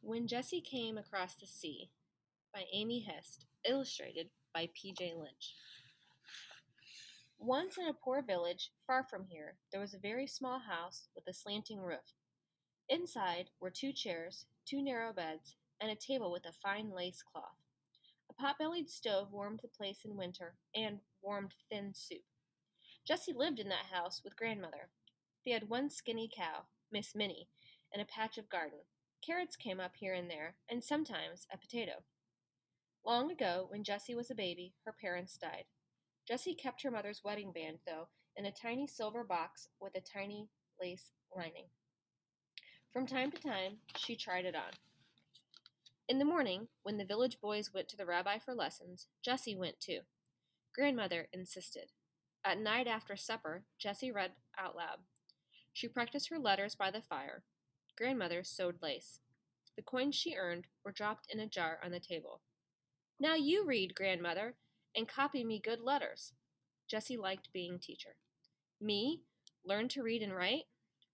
When Jessie Came Across the Sea by Amy Hest, illustrated by P.J. Lynch. Once in a poor village far from here, there was a very small house with a slanting roof. Inside were 2 chairs, 2 narrow beds, and a table with a fine lace cloth. A pot-bellied stove warmed the place in winter and warmed thin soup. Jessie lived in that house with grandmother. They had 1 skinny cow, Miss Minnie, and a patch of garden. Carrots came up here and there, and sometimes a potato. Long ago, when Jessie was a baby, her parents died. Jessie kept her mother's wedding band, though, in a tiny silver box with a tiny lace lining. From time to time, she tried it on. In the morning, when the village boys went to the rabbi for lessons, Jessie went too. Grandmother insisted. At night after supper, Jessie read out loud. She practiced her letters by the fire. Grandmother sewed lace. The coins she earned were dropped in a jar on the table. Now you read, grandmother, and copy me good letters. Jessie liked being teacher. Me? Learn to read and write?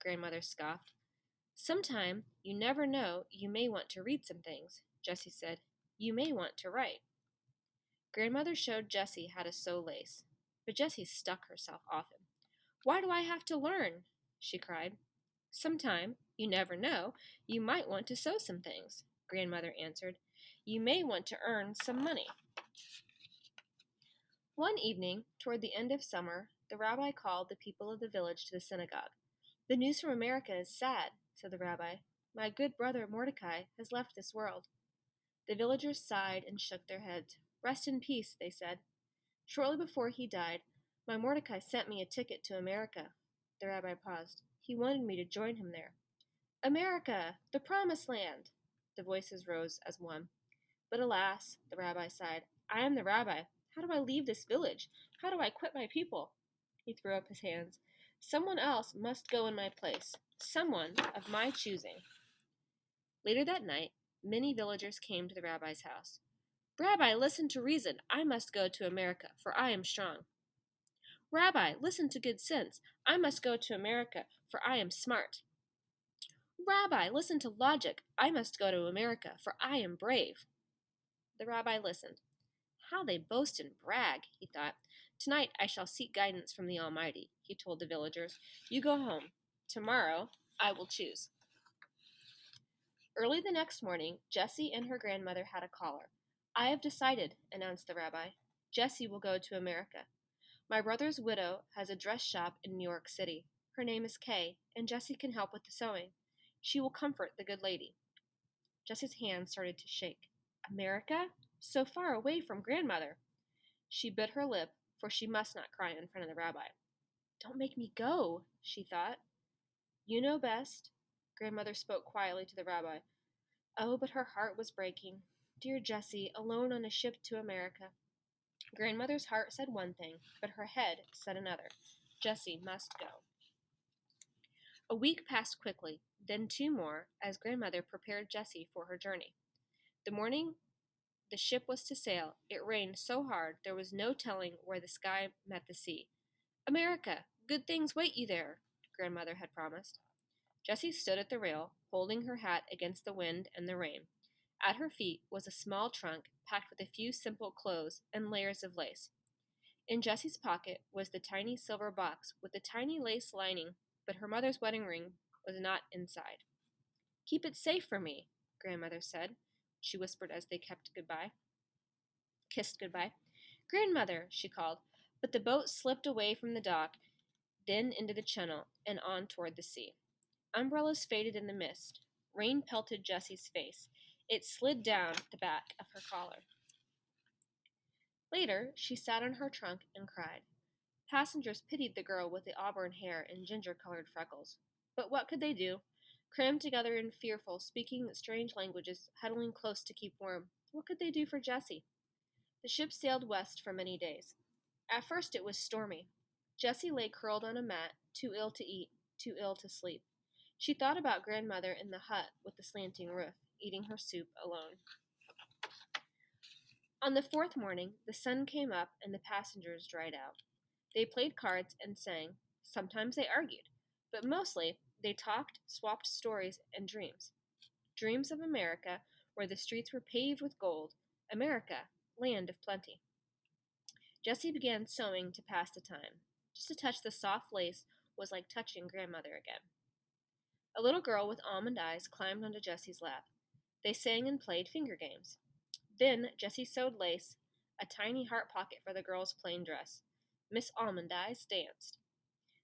Grandmother scoffed. Sometime, you never know, you may want to read some things, Jessie said. You may want to write. Grandmother showed Jessie how to sew lace, but Jessie stuck herself often. Why do I have to learn? She cried. Sometime, you never know, you might want to sew some things, Grandmother answered. You may want to earn some money. One evening, toward the end of summer, the rabbi called the people of the village to the synagogue. The news from America is sad, said the rabbi. My good brother Mordecai has left this world. The villagers sighed and shook their heads. Rest in peace, they said. Shortly before he died, my Mordecai sent me a ticket to America. The rabbi paused. He wanted me to join him there. America, the promised land! The voices rose as one. But alas, the rabbi sighed, I am the rabbi. How do I leave this village? How do I quit my people? He threw up his hands. Someone else must go in my place. Someone of my choosing. Later that night, many villagers came to the rabbi's house. Rabbi, listen to reason. I must go to America, for I am strong. Rabbi, listen to good sense. I must go to America, for I am smart. Rabbi, listen to logic. I must go to America, for I am brave. The rabbi listened. How they boast and brag, he thought. Tonight I shall seek guidance from the Almighty, he told the villagers. You go home. Tomorrow I will choose. Early the next morning, Jessie and her grandmother had a caller. I have decided, announced the rabbi. Jessie will go to America. My brother's widow has a dress shop in New York City. Her name is Kay, and Jessie can help with the sewing. She will comfort the good lady. Jessie's hands started to shake. America? So far away from grandmother. She bit her lip, for she must not cry in front of the rabbi. Don't make me go, she thought. You know best. Grandmother spoke quietly to the rabbi. Oh, but her heart was breaking. Dear Jessie, alone on a ship to America. Grandmother's heart said one thing, but her head said another. Jessie must go. A week passed quickly, then 2 more, as grandmother prepared Jessie for her journey. The morning the ship was to sail, it rained so hard there was no telling where the sky met the sea. America, good things wait you there, grandmother had promised. Jessie stood at the rail, holding her hat against the wind and the rain. At her feet was a small trunk packed with a few simple clothes and layers of lace. In Jessie's pocket was the tiny silver box with the tiny lace lining, but her mother's wedding ring was not inside. Keep it safe for me, grandmother said. She whispered as they kissed goodbye. Grandmother, she called, but the boat slipped away from the dock, then into the channel, and on toward the sea. Umbrellas faded in the mist. Rain pelted Jessie's face. It slid down the back of her collar. Later, she sat on her trunk and cried. Passengers pitied the girl with the auburn hair and ginger-colored freckles. But what could they do? Crammed together and fearful, speaking strange languages, huddling close to keep warm. What could they do for Jessie? The ship sailed west for many days. At first it was stormy. Jessie lay curled on a mat, too ill to eat, too ill to sleep. She thought about grandmother in the hut with the slanting roof, eating her soup alone. On the 4th morning, the sun came up and the passengers dried out. They played cards and sang. Sometimes they argued, but mostly they talked, swapped stories and dreams. dreams of America, where the streets were paved with gold. America, land of plenty. Jessie began sewing to pass the time. Just to touch the soft lace was like touching grandmother again. A little girl with almond eyes climbed onto Jessie's lap. They sang and played finger games. Then Jessie sewed lace, a tiny heart pocket for the girl's plain dress. Miss Almond Eyes danced.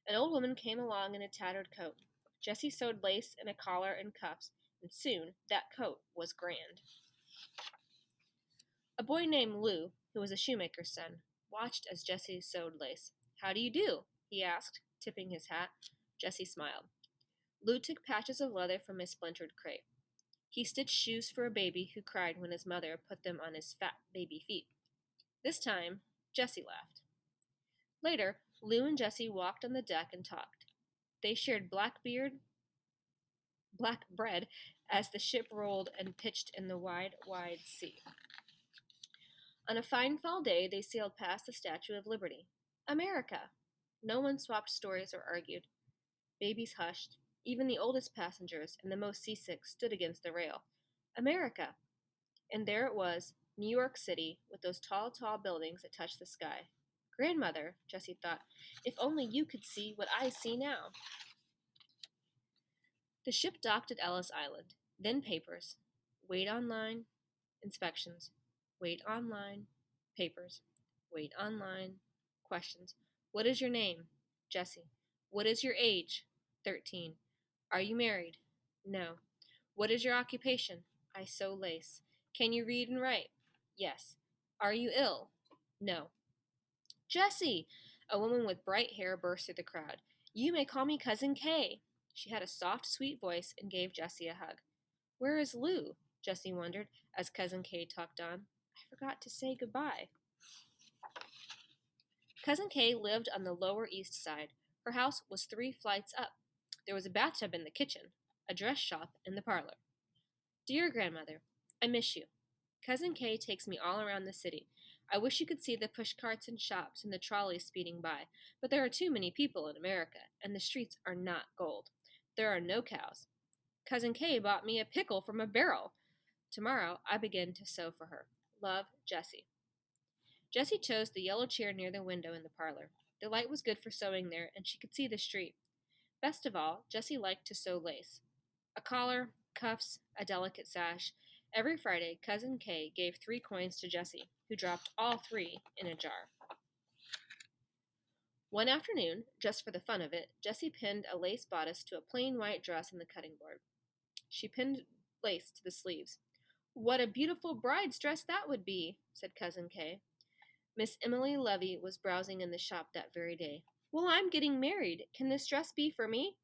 An old woman came along in a tattered coat. Jessie sewed lace and a collar and cuffs, and soon that coat was grand. A boy named Lou, who was a shoemaker's son, watched as Jessie sewed lace. "How do you do?" he asked, tipping his hat. Jessie smiled. Lou took patches of leather from his splintered crate. He stitched shoes for a baby who cried when his mother put them on his fat baby feet. This time, Jessie laughed. Later, Lou and Jessie walked on the deck and talked. They shared black bread as the ship rolled and pitched in the wide, wide sea. On a fine fall day, they sailed past the Statue of Liberty. America! No one swapped stories or argued. Babies hushed. Even the oldest passengers and the most seasick stood against the rail. America! And there it was, New York City, with those tall, tall buildings that touched the sky. Grandmother, Jessie thought, if only you could see what I see now. The ship docked at Ellis Island. Then papers. Wait online. Inspections. Wait online. Papers. Wait online. Questions. What is your name? Jessie. What is your age? 13. Are you married? No. What is your occupation? I sew lace. Can you read and write? Yes. Are you ill? No. Jessie! A woman with bright hair burst through the crowd. You may call me Cousin Kay. She had a soft, sweet voice and gave Jessie a hug. Where is Lou? Jessie wondered as Cousin Kay talked on. I forgot to say goodbye. Cousin Kay lived on the Lower East Side. Her house was 3 flights up. There was a bathtub in the kitchen, a dress shop in the parlor. Dear Grandmother, I miss you. Cousin Kay takes me all around the city. I wish you could see the push carts and shops and the trolleys speeding by, but there are too many people in America, and the streets are not gold. There are no cows. Cousin Kay bought me a pickle from a barrel. Tomorrow I begin to sew for her. Love, Jessie. Jessie chose the yellow chair near the window in the parlor. The light was good for sewing there, and she could see the street. Best of all, Jessie liked to sew lace. A collar, cuffs, a delicate sash. Every Friday, Cousin Kay gave 3 coins to Jessie, who dropped all 3 in a jar. One afternoon, just for the fun of it, Jessie pinned a lace bodice to a plain white dress on the cutting board. She pinned lace to the sleeves. What a beautiful bride's dress that would be, said Cousin Kay. Miss Emily Levy was browsing in the shop that very day. Well, I'm getting married. Can this dress be for me?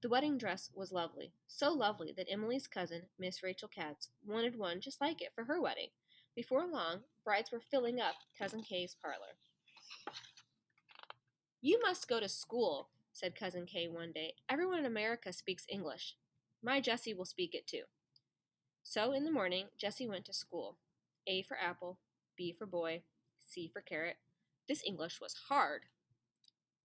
The wedding dress was lovely, so lovely that Emily's cousin, Miss Rachel Katz, wanted one just like it for her wedding. Before long, brides were filling up Cousin Kay's parlor. You must go to school, said Cousin Kay one day. Everyone in America speaks English. My Jessie will speak it too. So in the morning, Jessie went to school. A for apple, B for boy, C for carrot. This English was hard.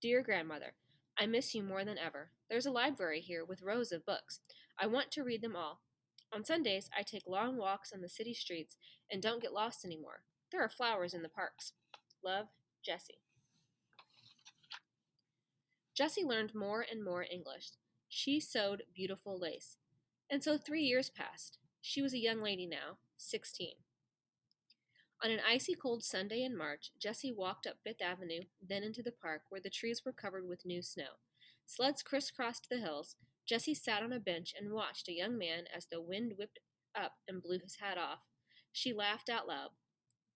Dear Grandmother, I miss you more than ever. There's a library here with rows of books. I want to read them all. On Sundays, I take long walks on the city streets and don't get lost anymore. There are flowers in the parks. Love, Jessie. Jessie learned more and more English. She sewed beautiful lace. And so 3 years passed. She was a young lady now, 16. On an icy cold Sunday in March, Jessie walked up Fifth Avenue, then into the park where the trees were covered with new snow. Sleds crisscrossed the hills. Jessie sat on a bench and watched a young man as the wind whipped up and blew his hat off. She laughed out loud.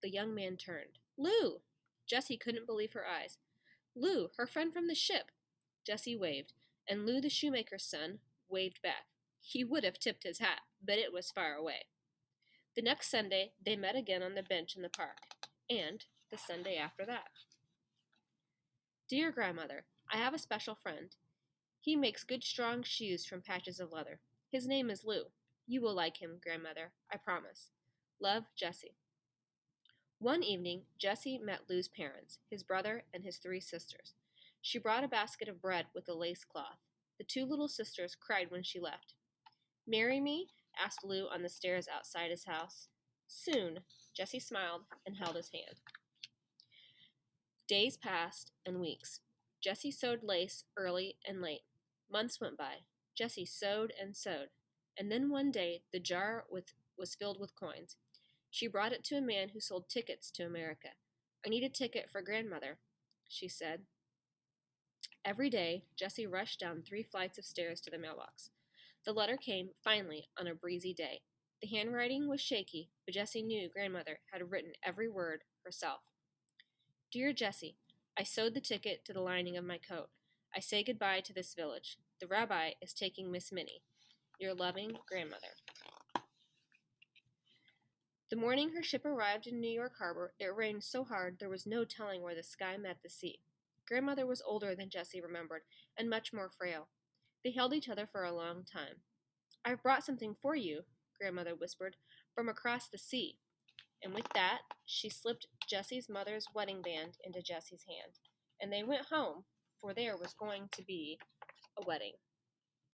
The young man turned. Lou! Jessie couldn't believe her eyes. Lou, her friend from the ship. Jessie waved, and Lou, the shoemaker's son, waved back. He would have tipped his hat, but it was far away. The next Sunday, they met again on the bench in the park, and the Sunday after that. Dear Grandmother, I have a special friend. He makes good strong shoes from patches of leather. His name is Lou. You will like him, Grandmother, I promise. Love, Jessie. One evening, Jessie met Lou's parents, his brother, and his 3 sisters. She brought a basket of bread with a lace cloth. The 2 little sisters cried when she left. Marry me? asked Lou on the stairs outside his house. Soon, Jessie smiled and held his hand. Days passed and weeks. Jessie sewed lace early and late. Months went by. Jessie sewed and sewed. And then one day the jar was filled with coins. She brought it to a man who sold tickets to America. "I need a ticket for grandmother," she said. Every day, Jessie rushed down 3 flights of stairs to the mailbox. The letter came, finally, on a breezy day. The handwriting was shaky, but Jessie knew grandmother had written every word herself. "Dear Jessie, I sewed the ticket to the lining of my coat. I say goodbye to this village. The rabbi is taking Miss Minnie. Your loving grandmother." The morning her ship arrived in New York Harbor, it rained so hard there was no telling where the sky met the sea. Grandmother was older than Jessie remembered, and much more frail. They held each other for a long time. "I've brought something for you," Grandmother whispered, "from across the sea." And with that, she slipped Jessie's mother's wedding band into Jessie's hand, and they went home, for there was going to be a wedding.